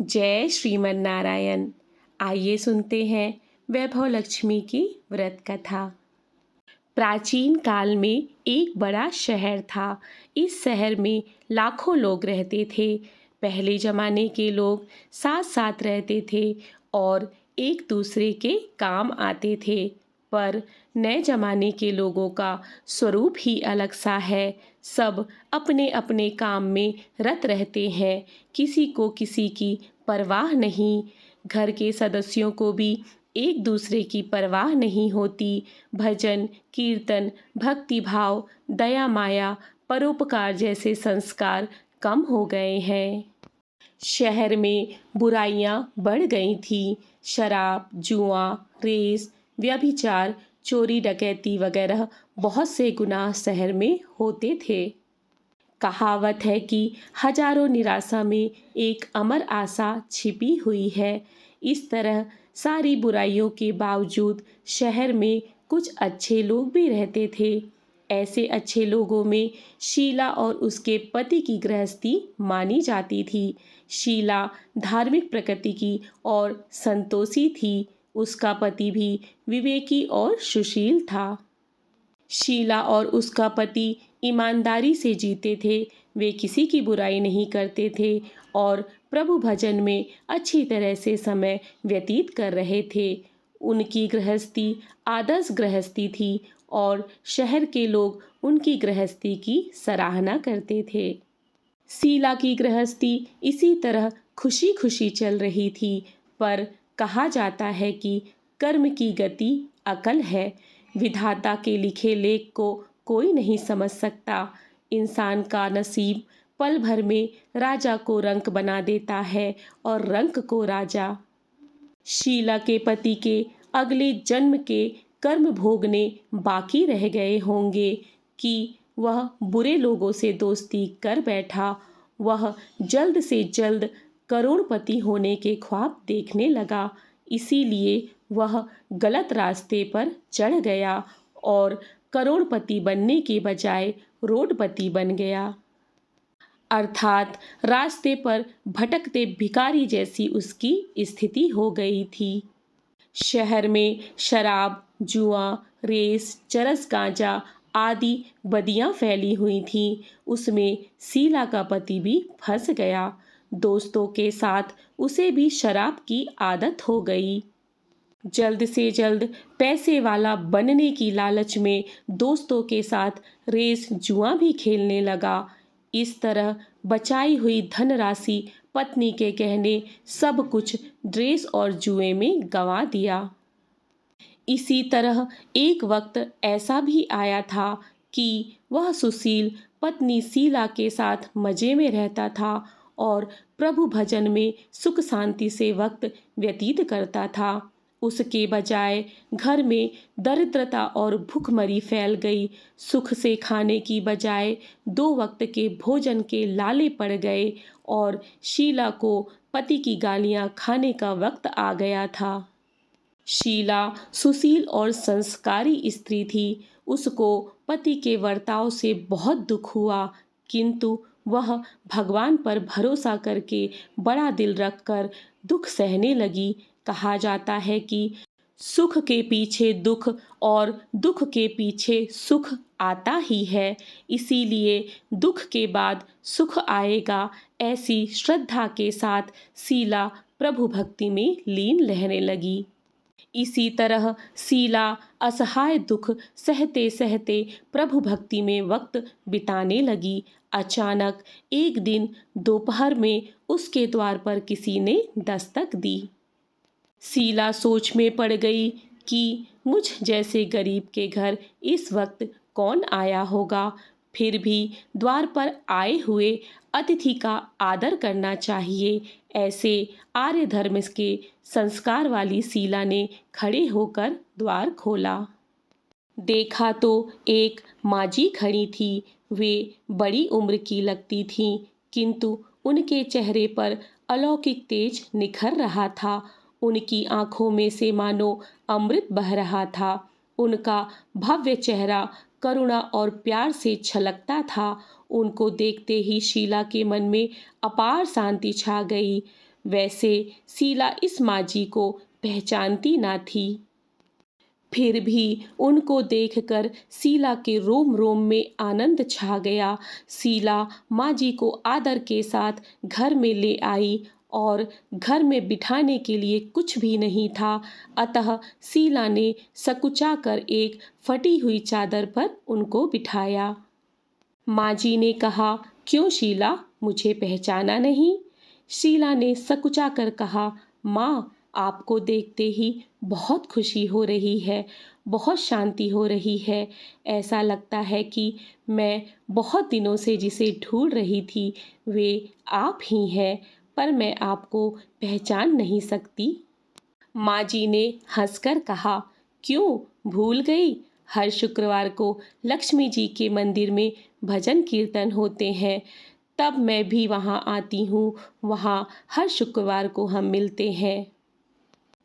जय श्रीमन नारायण। आइए सुनते हैं वैभव लक्ष्मी की व्रत कथा। प्राचीन काल में एक बड़ा शहर था। इस शहर में लाखों लोग रहते थे। पहले जमाने के लोग साथ साथ रहते थे और एक दूसरे के काम आते थे। पर नए जमाने के लोगों का स्वरूप ही अलग सा है। सब अपने अपने काम में रत रहते हैं। किसी को किसी की परवाह नहीं। घर के सदस्यों को भी एक दूसरे की परवाह नहीं होती। भजन कीर्तन भक्ति भाव दया माया परोपकार जैसे संस्कार कम हो गए हैं। शहर में बुराइयां बढ़ गई थी। शराब जुआ रेस व्यभिचार चोरी डकैती वगैरह बहुत से गुनाह शहर में होते थे। कहावत है कि हजारों निराशा में एक अमर आशा छिपी हुई है। इस तरह सारी बुराइयों के बावजूद शहर में कुछ अच्छे लोग भी रहते थे। ऐसे अच्छे लोगों में शीला और उसके पति की गृहस्थी मानी जाती थी। शीला धार्मिक प्रकृति की और संतोषी थी। उसका पति भी विवेकी और सुशील था। शीला और उसका पति ईमानदारी से जीते थे। वे किसी की बुराई नहीं करते थे और प्रभु भजन में अच्छी तरह से समय व्यतीत कर रहे थे। उनकी गृहस्थी आदर्श गृहस्थी थी और शहर के लोग उनकी गृहस्थी की सराहना करते थे। शीला की गृहस्थी इसी तरह खुशी खुशी चल रही थी। पर कहा जाता है कि कर्म की गति अकल है। विधाता के लिखे लेख को कोई नहीं समझ सकता। इंसान का नसीब पल भर में राजा को रंक बना देता है और रंक को राजा। शीला के पति के अगले जन्म के कर्म भोगने बाकी रह गए होंगे कि वह बुरे लोगों से दोस्ती कर बैठा। वह जल्द से जल्द करोड़पति होने के ख्वाब देखने लगा। इसीलिए वह गलत रास्ते पर चढ़ गया और करोड़पति बनने के बजाय रोडपति बन गया। अर्थात रास्ते पर भटकते भिखारी जैसी उसकी स्थिति हो गई थी। शहर में शराब जुआ रेस चरस गांजा आदि बदियां फैली हुई थीं। उसमें शीला का पति भी फंस गया। दोस्तों के साथ उसे भी शराब की आदत हो गई। जल्द से जल्द पैसे वाला बनने की लालच में दोस्तों के साथ रेस जुआ भी खेलने लगा। इस तरह बचाई हुई धनराशि पत्नी के कहने सब कुछ ड्रेस और जुए में गंवा दिया। इसी तरह एक वक्त ऐसा भी आया था कि वह सुशील पत्नी शीला के साथ मजे में रहता था और प्रभु भजन में सुख शांति से वक्त व्यतीत करता था। उसके बजाय घर में दरिद्रता और भूखमरी फैल गई। सुख से खाने की बजाय 2 वक्त के भोजन के लाले पड़ गए और शीला को पति की गालियां खाने का वक्त आ गया था। शीला सुशील और संस्कारी स्त्री थी। उसको पति के वर्ताव से बहुत दुख हुआ, किंतु वह भगवान पर भरोसा करके बड़ा दिल रखकर दुख सहने लगी। कहा जाता है कि सुख के पीछे दुख और दुख के पीछे सुख आता ही है। इसीलिए दुख के बाद सुख आएगा, ऐसी श्रद्धा के साथ शीला प्रभु भक्ति में लीन रहने लगी। इसी तरह शीला असहाय दुख सहते सहते प्रभु भक्ति में वक्त बिताने लगी। अचानक एक दिन दोपहर में उसके द्वार पर किसी ने दस्तक दी। शीला सोच में पड़ गई कि मुझ जैसे गरीब के घर इस वक्त कौन आया होगा। फिर भी द्वार पर आए हुए अतिथि का आदर करना चाहिए, ऐसे आर्य धर्म के संस्कार वाली शीला ने खड़े होकर द्वार खोला। देखा तो एक माजी खड़ी थी। वे बड़ी उम्र की लगती थीं, किंतु उनके चेहरे पर अलौकिक तेज निखर रहा था। उनकी आंखों में से मानो अमृत बह रहा था। उनका भव्य चेहरा करुणा और प्यार से छलकता था। उनको देखते ही शीला के मन में अपार शांति छा गई। वैसे शीला इस माजी को पहचानती ना थी। फिर भी उनको देखकर शीला के रोम रोम में आनंद छा गया। शीला माँ जी को आदर के साथ घर में ले आई और घर में बिठाने के लिए कुछ भी नहीं था, अतः शीला ने सकुचा कर एक फटी हुई चादर पर उनको बिठाया। माँ जी ने कहा, क्यों शीला, मुझे पहचाना नहीं? शीला ने सकुचा कर कहा, माँ, आपको देखते ही बहुत खुशी हो रही है, बहुत शांति हो रही है। ऐसा लगता है कि मैं बहुत दिनों से जिसे ढूंढ रही थी वे आप ही हैं, पर मैं आपको पहचान नहीं सकती। माँ जी ने हंसकर कहा, क्यों, भूल गई? हर शुक्रवार को लक्ष्मी जी के मंदिर में भजन कीर्तन होते हैं, तब मैं भी वहाँ आती हूँ। वहाँ हर शुक्रवार को हम मिलते हैं।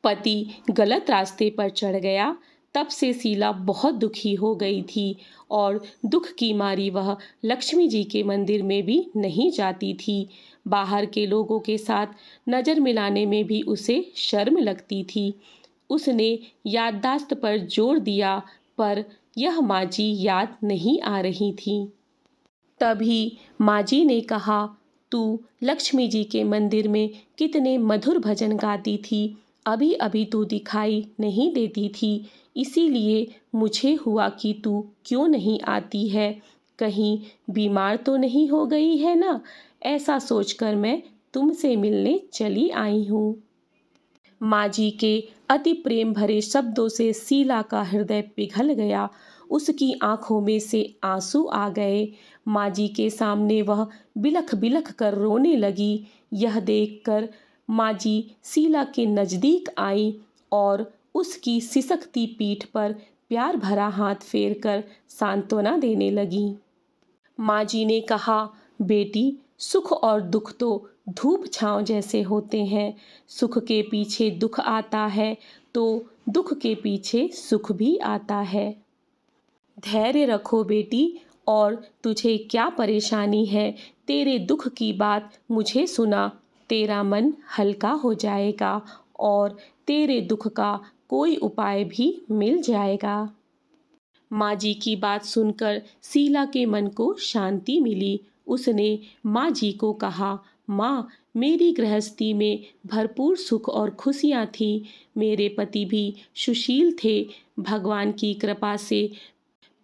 पति गलत रास्ते पर चढ़ गया, तब से शीला बहुत दुखी हो गई थी और दुख की मारी वह लक्ष्मी जी के मंदिर में भी नहीं जाती थी। बाहर के लोगों के साथ नज़र मिलाने में भी उसे शर्म लगती थी। उसने याददाश्त पर जोर दिया, पर यह माजी याद नहीं आ रही थी। तभी माजी ने कहा, तू लक्ष्मी जी के मंदिर में कितने मधुर भजन गाती थी, अभी अभी तू दिखाई नहीं देती थी, इसीलिए मुझे हुआ कि तू क्यों नहीं आती है, कहीं बीमार तो नहीं हो गई है ना? ऐसा सोचकर मैं तुमसे मिलने चली आई हूँ। माँ जी के अति प्रेम भरे शब्दों से शीला का हृदय पिघल गया। उसकी आंखों में से आंसू आ गए। माँ जी के सामने वह बिलख बिलख कर रोने लगी। यह देखकर माँ जी शीला के नज़दीक आई और उसकी सिसकती पीठ पर प्यार भरा हाथ फेरकर सांत्वना देने लगी। माँ जी ने कहा, बेटी, सुख और दुख तो धूप छांव जैसे होते हैं। सुख के पीछे दुख आता है तो दुख के पीछे सुख भी आता है। धैर्य रखो बेटी, और तुझे क्या परेशानी है? तेरे दुख की बात मुझे सुना, तेरा मन हल्का हो जाएगा और तेरे दुख का कोई उपाय भी मिल जाएगा। माँ जी की बात सुनकर शीला के मन को शांति मिली। उसने माँ जी को कहा, माँ, मेरी गृहस्थी में भरपूर सुख और खुशियाँ थीं। मेरे पति भी सुशील थे। भगवान की कृपा से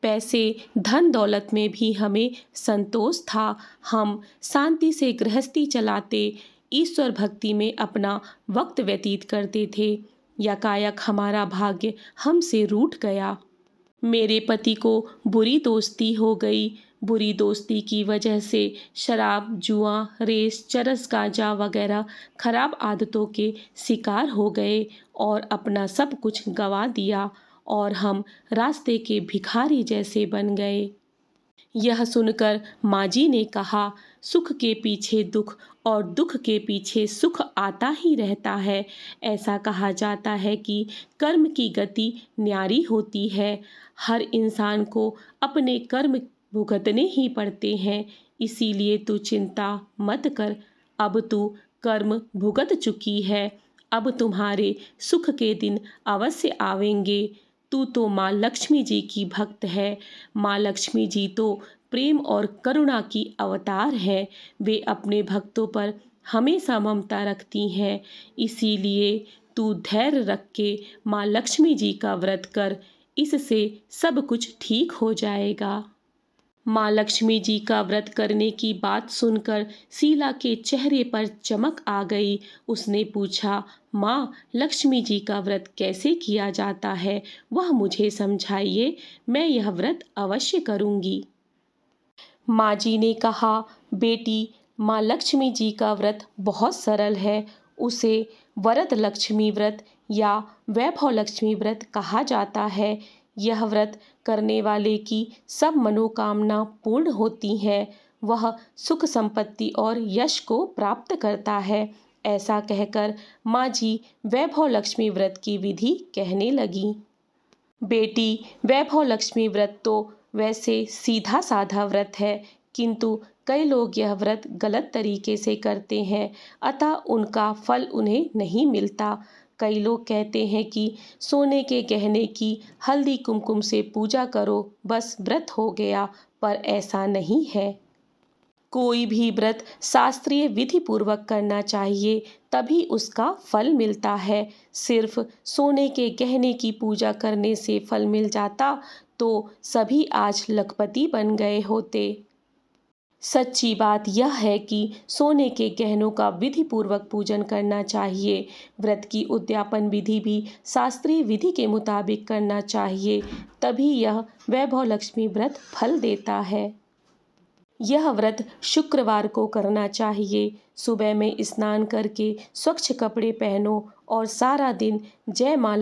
पैसे धन दौलत में भी हमें संतोष था। हम शांति से गृहस्थी चलाते, ईश्वर भक्ति में अपना वक्त व्यतीत करते थे। यकायक हमारा भाग्य हमसे रूठ गया। मेरे पति को बुरी दोस्ती हो गई। बुरी दोस्ती की वजह से शराब, जुआ, रेस, चरस, गांजा वगैरह खराब आदतों के शिकार हो गए और अपना सब कुछ गंवा दिया और हम रास्ते के भिखारी जैसे बन गए। यह सुनकर माँ जी ने कहा, सुख के पीछे दुख और दुख के पीछे सुख आता ही रहता है। ऐसा कहा जाता है कि कर्म की गति न्यारी होती है। हर इंसान को अपने कर्म भुगतने ही पड़ते हैं, इसीलिए तू चिंता मत कर। अब तू कर्म भुगत चुकी है, अब तुम्हारे सुख के दिन अवश्य आवेंगे। तू तो माँ लक्ष्मी जी की भक्त है। माँ लक्ष्मी जी तो प्रेम और करुणा की अवतार है। वे अपने भक्तों पर हमेशा ममता रखती हैं। इसीलिए तू धैर्य रख के माँ लक्ष्मी जी का व्रत कर, इससे सब कुछ ठीक हो जाएगा। माँ लक्ष्मी जी का व्रत करने की बात सुनकर शीला के चेहरे पर चमक आ गई। उसने पूछा, माँ, लक्ष्मी जी का व्रत कैसे किया जाता है, वह मुझे समझाइए, मैं यह व्रत अवश्य करूँगी। माँ जी ने कहा, बेटी, माँ लक्ष्मी जी का व्रत बहुत सरल है। उसे वरद लक्ष्मी व्रत या वैभव लक्ष्मी व्रत कहा जाता है। यह व्रत करने वाले की सब मनोकामना पूर्ण होती है। वह सुख संपत्ति और यश को प्राप्त करता है। ऐसा कहकर माँ जी वैभव लक्ष्मी व्रत की विधि कहने लगी। बेटी, वैभव लक्ष्मी व्रत तो वैसे सीधा साधा व्रत है, किंतु कई लोग यह व्रत गलत तरीके से करते हैं, अतः उनका फल उन्हें नहीं मिलता। कई लोग कहते हैं कि सोने के गहने की हल्दी कुमकुम से पूजा करो, बस व्रत हो गया, पर ऐसा नहीं है। कोई भी व्रत शास्त्रीय विधि पूर्वक करना चाहिए, तभी उसका फल मिलता है। सिर्फ सोने के गहने की पूजा करने से फल मिल जाता तो सभी आज लखपति बन गए होते। सच्ची बात यह है कि सोने के गहनों का विधि पूर्वक पूजन करना चाहिए। व्रत की उद्यापन विधि भी शास्त्रीय विधि के मुताबिक करना चाहिए, तभी यह वैभव लक्ष्मी व्रत फल देता है। यह व्रत शुक्रवार को करना चाहिए। सुबह में स्नान करके स्वच्छ कपड़े पहनो और सारा दिन जय माँ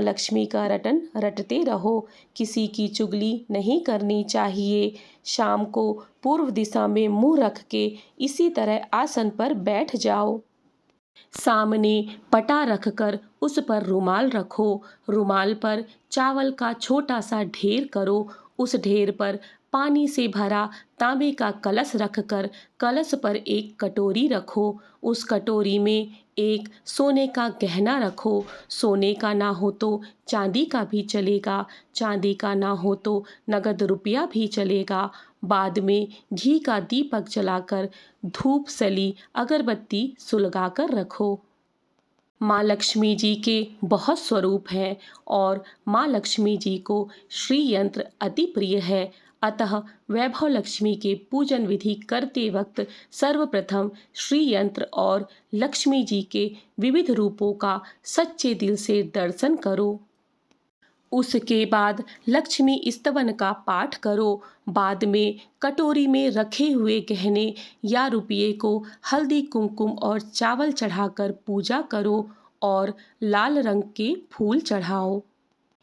लक्ष्मी का रटन रटते रहो। किसी की चुगली नहीं करनी चाहिए। शाम को पूर्व दिशा में मुंह रख के इसी तरह आसन पर बैठ जाओ। सामने पटा रखकर उस पर रुमाल रखो। रुमाल पर चावल का छोटा सा ढेर करो। उस ढेर पर पानी से भरा तांबे का कलश रखकर कलश पर एक कटोरी रखो। उस कटोरी में एक सोने का गहना रखो। सोने का ना हो तो चांदी का भी चलेगा, चांदी का ना हो तो नगद रुपया भी चलेगा। बाद में घी का दीपक जलाकर धूप सली अगरबत्ती सुलगाकर रखो। माँ लक्ष्मी जी के बहुत स्वरूप हैं और माँ लक्ष्मी जी को श्री यंत्र अति प्रिय है। अतः वैभव लक्ष्मी के पूजन विधि करते वक्त सर्वप्रथम श्री यंत्र और लक्ष्मी जी के विविध रूपों का सच्चे दिल से दर्शन करो। उसके बाद लक्ष्मी स्तवन का पाठ करो। बाद में कटोरी में रखे हुए गहने या रुपये को हल्दी कुमकुम और चावल चढ़ाकर पूजा करो और लाल रंग के फूल चढ़ाओ।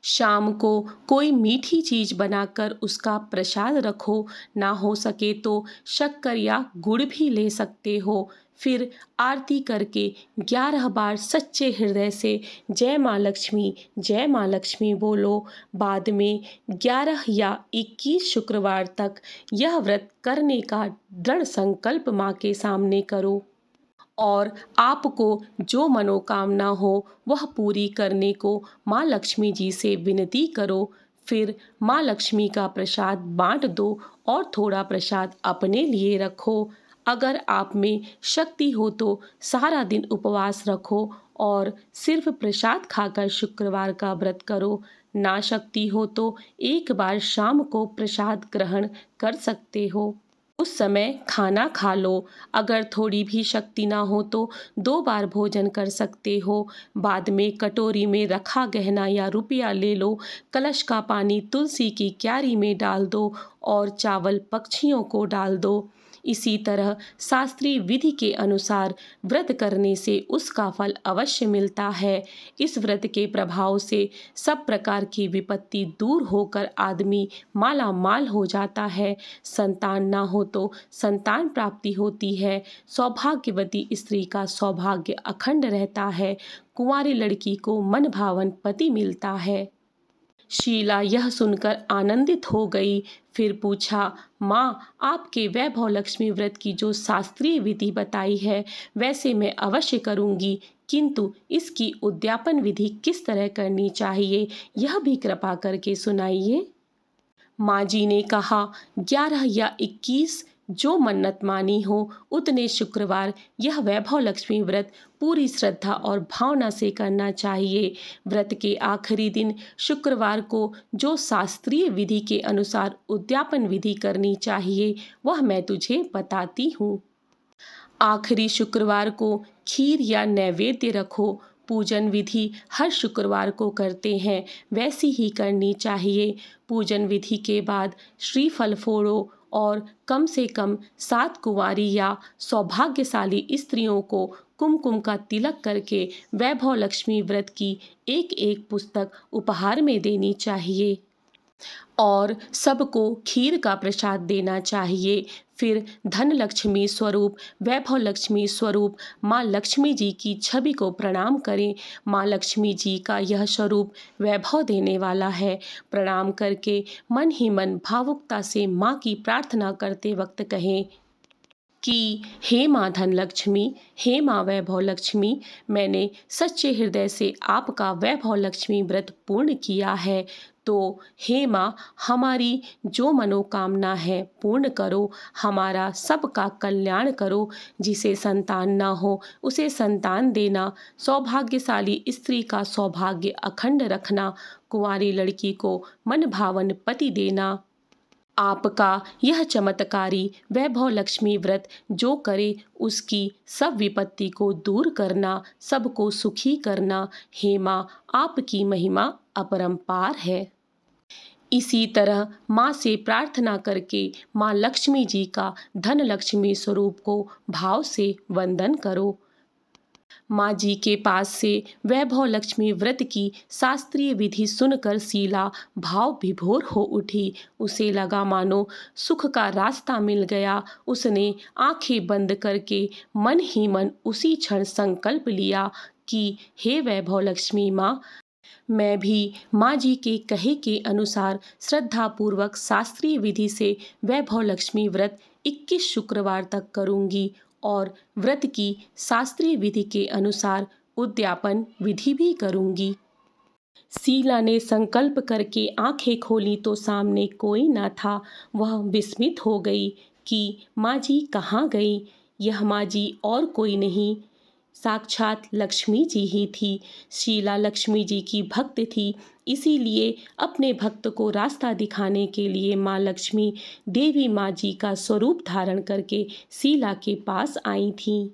शाम को कोई मीठी चीज बनाकर उसका प्रसाद रखो। ना हो सके तो शक्कर या गुड़ भी ले सकते हो। फिर आरती करके 11 बार सच्चे हृदय से जय माँ लक्ष्मी बोलो। बाद में 11 या 21 शुक्रवार तक यह व्रत करने का दृढ़ संकल्प माँ के सामने करो और आपको जो मनोकामना हो वह पूरी करने को माँ लक्ष्मी जी से विनती करो। फिर माँ लक्ष्मी का प्रसाद बांट दो और थोड़ा प्रसाद अपने लिए रखो। अगर आप में शक्ति हो तो सारा दिन उपवास रखो और सिर्फ प्रसाद खाकर शुक्रवार का व्रत करो। ना शक्ति हो तो एक बार शाम को प्रसाद ग्रहण कर सकते हो। उस समय खाना खा लो। अगर थोड़ी भी शक्ति ना हो तो 2 बार भोजन कर सकते हो। बाद में कटोरी में रखा गहना या रुपया ले लो। कलश का पानी तुलसी की क्यारी में डाल दो और चावल पक्षियों को डाल दो। इसी तरह शास्त्रीय विधि के अनुसार व्रत करने से उसका फल अवश्य मिलता है। इस व्रत के प्रभाव से सब प्रकार की विपत्ति दूर होकर आदमी माला माल हो जाता है। संतान ना हो तो संतान प्राप्ति होती है। सौभाग्यवती स्त्री का सौभाग्य अखंड रहता है। कुंवारी लड़की को मन भावन पति मिलता है। शीला यह सुनकर आनंदित हो गई। फिर पूछा, माँ, आपके वैभव लक्ष्मी व्रत की जो शास्त्रीय विधि बताई है वैसे मैं अवश्य करूँगी, किंतु इसकी उद्यापन विधि किस तरह करनी चाहिए यह भी कृपा करके सुनाइए। माँ जी ने कहा, 11 या 21 जो मन्नत मानी हो उतने शुक्रवार यह वैभव लक्ष्मी व्रत पूरी श्रद्धा और भावना से करना चाहिए। व्रत के आखिरी दिन शुक्रवार को जो शास्त्रीय विधि के अनुसार उद्यापन विधि करनी चाहिए वह मैं तुझे बताती हूँ। आखिरी शुक्रवार को खीर या नैवेद्य रखो। पूजन विधि हर शुक्रवार को करते हैं वैसी ही करनी चाहिए। पूजन विधि के बाद श्रीफल फोड़ो और कम से कम 7 कुंवारी या सौभाग्यशाली स्त्रियों को कुमकुम का तिलक करके वैभव लक्ष्मी व्रत की एक एक पुस्तक उपहार में देनी चाहिए। और सबको खीर का प्रसाद देना चाहिए। फिर धन लक्ष्मी स्वरूप, वैभव लक्ष्मी स्वरूप माँ लक्ष्मी जी की छवि को प्रणाम करें। माँ लक्ष्मी जी का यह स्वरूप वैभव देने वाला है। प्रणाम करके मन ही मन भावुकता से माँ की प्रार्थना करते वक्त कहें कि हे माँ धन लक्ष्मी, हे माँ वैभव लक्ष्मी, मैंने सच्चे हृदय से आपका वैभव लक्ष्मी व्रत पूर्ण किया है। तो हे माँ, हमारी जो मनोकामना है पूर्ण करो, हमारा सबका कल्याण करो। जिसे संतान ना हो उसे संतान देना, सौभाग्यशाली स्त्री का सौभाग्य अखंड रखना, कुंवारी लड़की को मन भावन पति देना। आपका यह चमत्कारी वैभव लक्ष्मी व्रत जो करे उसकी सब विपत्ति को दूर करना, सबको सुखी करना। हे माँ, आपकी महिमा अपरंपार है। इसी तरह माँ से प्रार्थना करके माँ लक्ष्मी जी का धन लक्ष्मी स्वरूप को भाव से वंदन करो। माँ जी के पास से वैभव लक्ष्मी व्रत की शास्त्रीय विधि सुनकर शीला भाव विभोर हो उठी। उसे लगा मानो सुख का रास्ता मिल गया। उसने आंखें बंद करके मन ही मन उसी क्षण संकल्प लिया कि हे वैभव लक्ष्मी माँ, मैं भी माँ जी के कहे के अनुसार श्रद्धापूर्वक शास्त्रीय विधि से वैभव लक्ष्मी व्रत 21 शुक्रवार तक करूंगी और व्रत की शास्त्रीय विधि के अनुसार उद्यापन विधि भी करूंगी। शीला ने संकल्प करके आंखें खोली तो सामने कोई न था। वह विस्मित हो गई कि माँ जी कहाँ गई। यह माँ जी और कोई नहीं, साक्षात लक्ष्मी जी ही थी। शीला लक्ष्मी जी की भक्त थी, इसीलिए अपने भक्त को रास्ता दिखाने के लिए माँ लक्ष्मी देवी माँ जी का स्वरूप धारण करके शीला के पास आई थीं।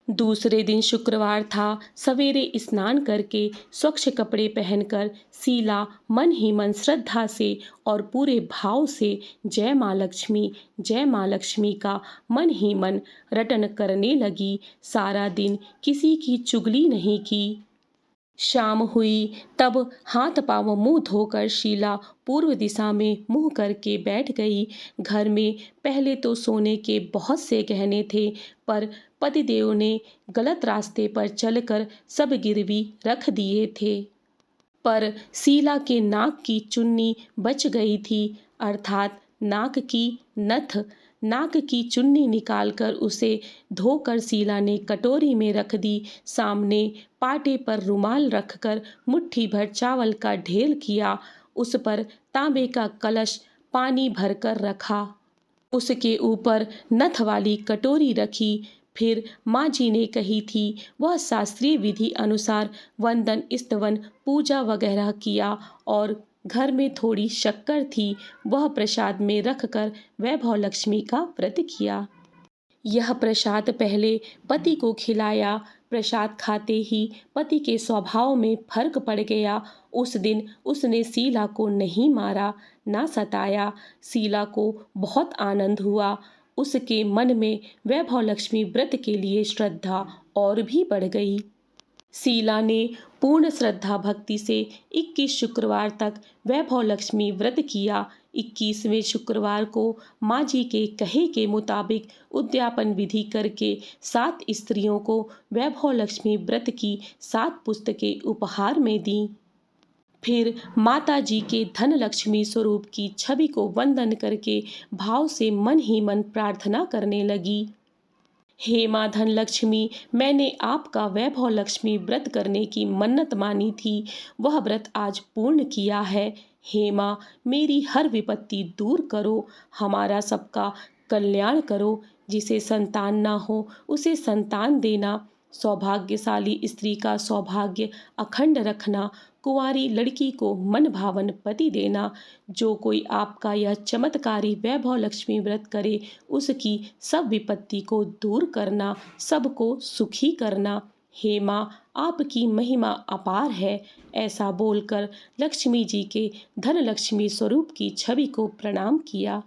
दूसरे दिन शुक्रवार था। सवेरे स्नान करके स्वच्छ कपड़े पहनकर शीला मन ही मन श्रद्धा से और पूरे भाव से जय माँ लक्ष्मी, जय माँ लक्ष्मी का मन ही मन रटन करने लगी। सारा दिन किसी की चुगली नहीं की। शाम हुई तब हाथ पांव मुंह धोकर शीला पूर्व दिशा में मुंह करके बैठ गई। घर में पहले तो सोने के बहुत से गहने थे, पर पतिदेव ने गलत रास्ते पर चलकर सब गिरवी रख दिए थे। पर शीला के नाक की चुन्नी बच गई थी, अर्थात नाक की नथ। नाक की चुन्नी निकालकर उसे धोकर शीला ने कटोरी में रख दी। सामने पाटे पर रुमाल रखकर मुट्ठी भर चावल का ढेर किया। उस पर तांबे का कलश पानी भरकर रखा। उसके ऊपर नथ वाली कटोरी रखी। फिर माँ जी ने कही थी वह शास्त्रीय विधि अनुसार वंदन स्तवन पूजा वगैरह किया और घर में थोड़ी शक्कर थी, वह प्रसाद में रखकर वैभव लक्ष्मी का व्रत किया। यह प्रसाद पहले पति को खिलाया। प्रसाद खाते ही पति के स्वभाव में फर्क पड़ गया। उस दिन उसने शीला को नहीं मारा, ना सताया। शीला को बहुत आनंद हुआ। उसके मन में वैभव लक्ष्मी व्रत के लिए श्रद्धा और भी बढ़ गई। शीला ने पूर्ण श्रद्धा भक्ति से 21 शुक्रवार तक वैभव लक्ष्मी व्रत किया। 21वें शुक्रवार को माँ जी के कहे के मुताबिक उद्यापन विधि करके 7 स्त्रियों को वैभव लक्ष्मी व्रत की 7 पुस्तकें उपहार में दी। फिर माता जी के धन लक्ष्मी स्वरूप की छवि को वंदन करके भाव से मन ही मन प्रार्थना करने लगी। हे माँ धन लक्ष्मी, मैंने आपका वैभव लक्ष्मी व्रत करने की मन्नत मानी थी, वह व्रत आज पूर्ण किया है। हे माँ, मेरी हर विपत्ति दूर करो, हमारा सबका कल्याण करो। जिसे संतान ना हो उसे संतान देना, सौभाग्यशाली स्त्री का सौभाग्य अखंड रखना, कुंवारी लड़की को मन भावन पति देना। जो कोई आपका यह चमत्कारी वैभव लक्ष्मी व्रत करे उसकी सब विपत्ति को दूर करना, सबको सुखी करना। हे माँ, आपकी महिमा अपार है। ऐसा बोलकर लक्ष्मी जी के धन लक्ष्मी स्वरूप की छवि को प्रणाम किया।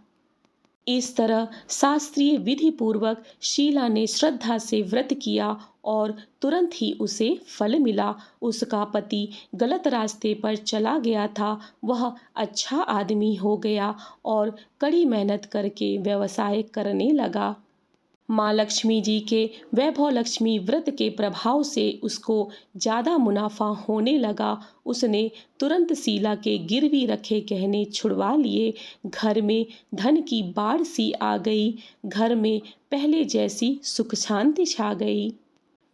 इस तरह शास्त्रीय विधि पूर्वक शीला ने श्रद्धा से व्रत किया और तुरंत ही उसे फल मिला। उसका पति गलत रास्ते पर चला गया था, वह अच्छा आदमी हो गया और कड़ी मेहनत करके व्यवसाय करने लगा। माँ लक्ष्मी जी के वैभव लक्ष्मी व्रत के प्रभाव से उसको ज़्यादा मुनाफा होने लगा। उसने तुरंत शीला के गिरवी रखे गहने छुड़वा लिए। घर में धन की बाढ़ सी आ गई। घर में पहले जैसी सुख शांति छा गई।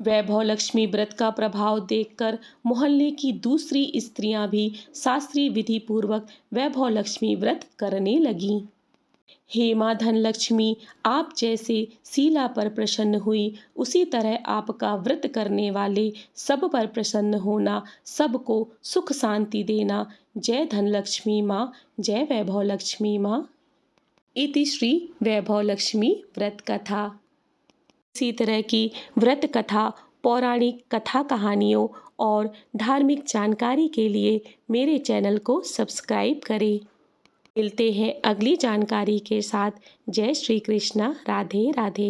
वैभव लक्ष्मी व्रत का प्रभाव देखकर मोहल्ले की दूसरी स्त्रियां भी शास्त्रीय विधि पूर्वक वैभव लक्ष्मी व्रत करने लगीं। हे माँ धनलक्ष्मी, आप जैसे शीला पर प्रसन्न हुई, उसी तरह आपका व्रत करने वाले सब पर प्रसन्न होना, सबको सुख शांति देना। जय धनलक्ष्मी माँ, जय वैभव लक्ष्मी माँ। इति श्री वैभव लक्ष्मी व्रत कथा। इसी तरह की व्रत कथा, पौराणिक कथा कहानियों और धार्मिक जानकारी के लिए मेरे चैनल को सब्सक्राइब करें। मिलते हैं अगली जानकारी के साथ। जय श्री कृष्णा। राधे राधे।